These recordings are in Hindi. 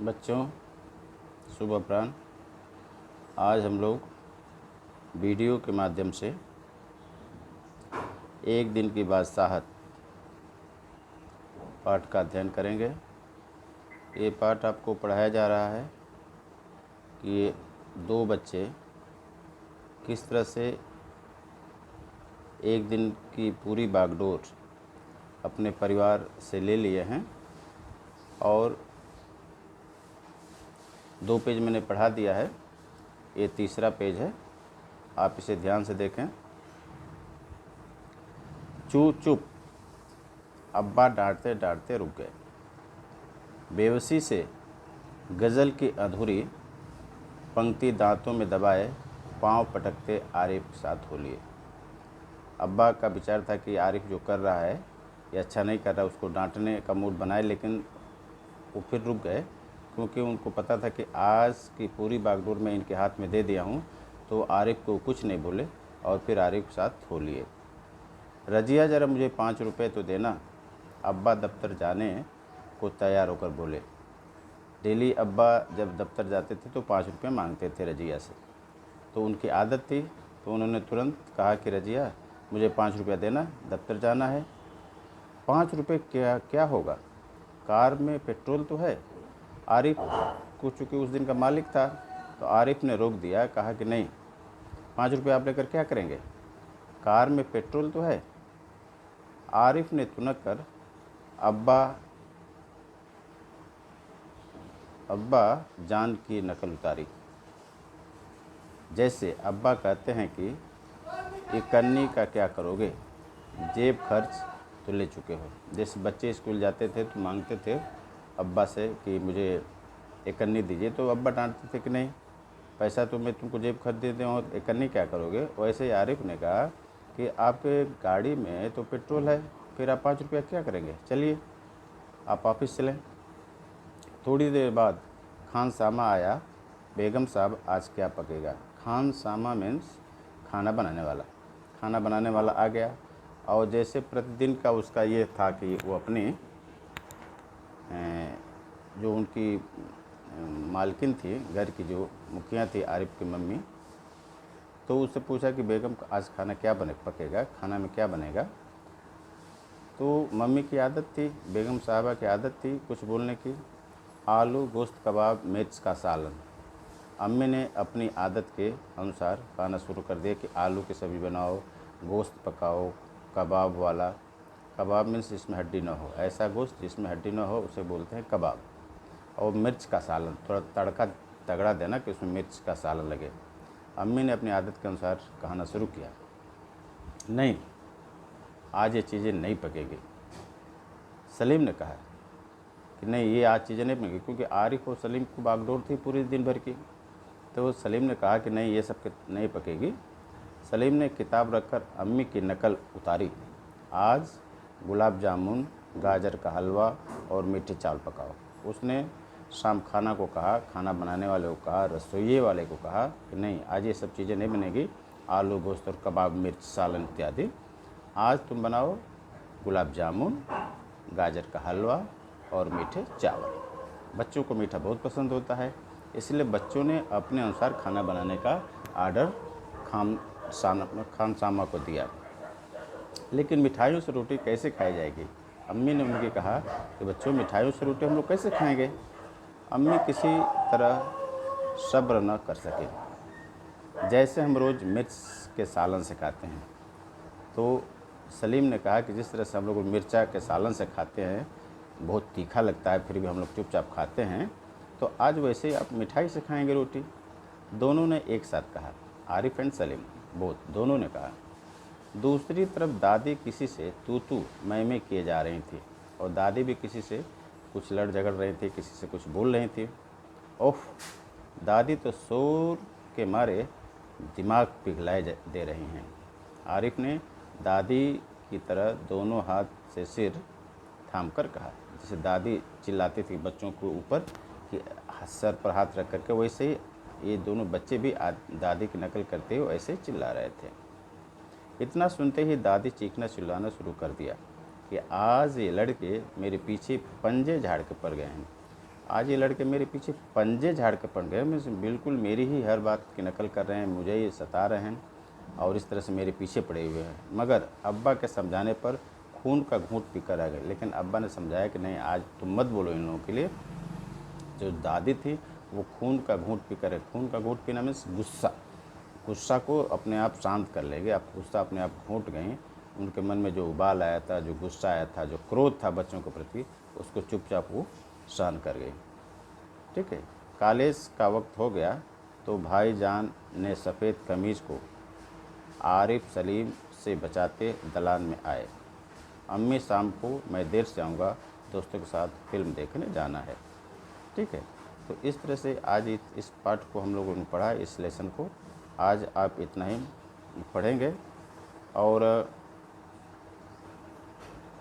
बच्चों, शुभ अपराह्न। आज हम लोग वीडियो के माध्यम से एक दिन की बादशाहत पाठ का अध्ययन करेंगे। ये पाठ आपको पढ़ाया जा रहा है कि ये दो बच्चे किस तरह से एक दिन की पूरी बागडोर अपने परिवार से ले लिए हैं, और 2 पेज मैंने पढ़ा दिया है, ये तीसरा पेज है। आप इसे ध्यान से देखें। चू चुप, अब्बा डांटते डांटते रुक गए। बेबसी से गज़ल की अधूरी पंक्ति दांतों में दबाए पांव पटकते आरिफ के साथ हो लिए। अब्बा का विचार था कि आरिफ जो कर रहा है ये अच्छा नहीं कर रहा, उसको डांटने का मूड बनाए, लेकिन वो फिर रुक गए क्योंकि उनको पता था कि आज की पूरी बागडोर मैं इनके हाथ में दे दिया हूँ तो आरिफ को कुछ नहीं बोले, और फिर आरिफ के साथ हो लिए। रजिया, ज़रा मुझे 5 रुपये तो देना, अब्बा दफ्तर जाने को तैयार होकर बोले। डेली अब्बा जब दफ्तर जाते थे तो 5 रुपये मांगते थे रजिया से, तो उनकी आदत थी, तो उन्होंने तुरंत कहा कि रजिया मुझे 5 रुपया देना, दफ्तर जाना है। 5 रुपये क्या क्या होगा, कार में पेट्रोल तो है। आरिफ को चूँकि उस दिन का मालिक था तो आरिफ ने रोक दिया, कहा कि नहीं, 5 रुपये आप लेकर क्या करेंगे, कार में पेट्रोल तो है। आरिफ ने तुनक कर अब्बा जान की नकल उतारी। जैसे अब्बा कहते हैं कि ये कन्नी का क्या करोगे, जेब खर्च तो ले चुके हो। जैसे बच्चे स्कूल जाते थे तो मांगते थे अब्बा से कि मुझे एक कन्नी दीजिए, तो अब्बा डांटते थे कि नहीं, पैसा तो मैं तुमको जेब खर्च देते हूँ, एक कन्नी क्या करोगे। वैसे ही आरिफ ने कहा कि आपके गाड़ी में तो पेट्रोल है, फिर आप 5 रुपया क्या करेंगे, चलिए आप ऑफिस चलें। थोड़ी देर बाद खान सामा आया। बेगम साहब आज क्या पकेगा। खान सामा मीन्स खाना बनाने वाला। खाना बनाने वाला आ गया, और जैसे प्रतिदिन का उसका ये था कि वो अपनी जो उनकी मालकिन थी, घर की जो मुखिया थी आरिफ की मम्मी, तो उससे पूछा कि बेगम आज खाना क्या पकेगा, खाना में क्या बनेगा। तो मम्मी की आदत थी, बेगम साहबा की आदत थी कुछ बोलने की। आलू गोश्त कबाब मिर्च का सालन। अम्मी ने अपनी आदत के अनुसार खाना शुरू कर दिया कि आलू की सब्ज़ी बनाओ, गोश्त पकाओ, कबाब वाला। कबाब मीन्स जिसमें हड्डी ना हो, ऐसा गोश्त जिसमें हड्डी ना हो उसे बोलते हैं कबाब। और मिर्च का सालन, थोड़ा तड़का तगड़ा देना कि उसमें मिर्च का सालन लगे। अम्मी ने अपनी आदत के अनुसार कहना शुरू किया, नहीं आज ये चीज़ें नहीं पकेगी। सलीम ने कहा कि नहीं, ये आज चीज़ें नहीं पकेगी, क्योंकि आरिफ और सलीम को बागडोर थी पूरी दिन भर की। तो सलीम ने कहा कि नहीं, ये सब नहीं पकेगी। सलीम ने किताब रखकर अम्मी की नकल उतारी। आज गुलाब जामुन, गाजर का हलवा और मीठे चावल पकाओ। उसने शाम खाना को कहा, खाना बनाने वाले को कहा, रसोइये वाले को कहा कि नहीं, आज ये सब चीज़ें नहीं बनेगी, आलू गोश्त और कबाब मिर्च सालन इत्यादि। आज तुम बनाओ गुलाब जामुन, गाजर का हलवा और मीठे चावल। बच्चों को मीठा बहुत पसंद होता है, इसलिए बच्चों ने अपने अनुसार खाना बनाने का आर्डर खान सामा को दिया। लेकिन मिठाइयों से रोटी कैसे खाई जाएगी। अम्मी ने उनके कहा कि बच्चों, मिठाइयों से रोटी हम लोग कैसे खाएंगे। अम्मी किसी तरह सब्र न कर सके। जैसे हम रोज़ मिर्च के सालन से खाते हैं, तो सलीम ने कहा कि जिस तरह से हम लोग मिर्चा के सालन से खाते हैं, बहुत तीखा लगता है, फिर भी हम लोग चुपचाप खाते हैं, तो आज वैसे ही आप मिठाई से खाएंगे रोटी। दोनों ने एक साथ कहा, आरिफ एंड सलीम दोनों ने कहा। दूसरी तरफ दादी किसी से तू मैं किए जा रही थी, और दादी भी किसी से कुछ लड़ झगड़ रही थी, किसी से कुछ बोल रही थी। ओह, दादी तो शोर के मारे दिमाग पिघलाए दे रही हैं। आरिफ ने दादी की तरह दोनों हाथ से सिर थामकर कहा। जैसे दादी चिल्लाती थी बच्चों के ऊपर कि सर पर हाथ रख करके, वैसे ही ये दोनों बच्चे भी दादी की नकल करते हुए ऐसे चिल्ला रहे थे। इतना सुनते ही दादी चीखना चिल्लाना शुरू कर दिया कि आज ये लड़के मेरे पीछे पंजे झाड़ के पड़ गए हैं। आज ये लड़के मेरे पीछे पंजे झाड़ के पड़ गए, मैं बिल्कुल मेरी ही हर बात की नकल कर रहे हैं, मुझे ये सता रहे हैं और इस तरह से मेरे पीछे पड़े हुए हैं। मगर अब्बा के समझाने पर खून का घूंट पीकर आ गए। लेकिन अब्बा ने समझाया कि नहीं, आज तुम मत बोलो इन लोगों के लिए। जो दादी थी वो खून का घूंट पीकर है। खून का घूंट पीना मीन्स गुस्सा, गुस्सा को अपने आप शांत कर लेंगे। आप गुस्सा अपने आप घूंट गई। उनके मन में जो उबाल आया था, जो गुस्सा आया था, जो क्रोध था बच्चों के प्रति, उसको चुपचाप वो शांत कर गई। ठीक है। कॉलेज का वक्त हो गया तो भाईजान ने सफ़ेद कमीज़ को आरिफ सलीम से बचाते दलान में आए। अम्मी शाम को मैं देर से आऊँगा, दोस्तों के साथ फिल्म देखने जाना है। ठीक है। तो इस तरह से आज इस पाठ को हम लोगों ने पढ़ा, इस लेसन को आज आप इतना ही पढ़ेंगे। और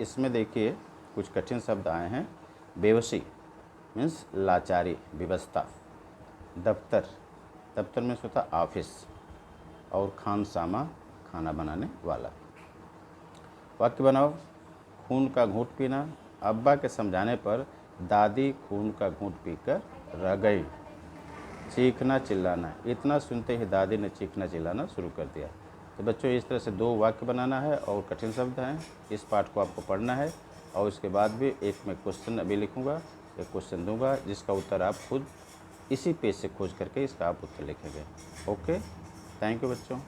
इसमें देखिए कुछ कठिन शब्द आए हैं। बेवसी मीन्स लाचारी, विवशता। दफ्तर, दफ्तर में होता ऑफिस। और खानसामा, खाना बनाने वाला। वाक्य बनाओ। खून का घूंट पीना। अब्बा के समझाने पर दादी खून का घूंट पीकर रह गई। चीखना चिल्लाना, इतना सुनते ही दादी ने चीखना चिल्लाना शुरू कर दिया। तो बच्चों इस तरह से 2 वाक्य बनाना है और कठिन शब्द हैं। इस पाठ को आपको पढ़ना है और इसके बाद भी एक मैं क्वेश्चन अभी लिखूंगा, एक क्वेश्चन दूंगा जिसका उत्तर आप खुद इसी पेज से खोज करके इसका आप उत्तर लिखेंगे। ओके, थैंक यू बच्चों।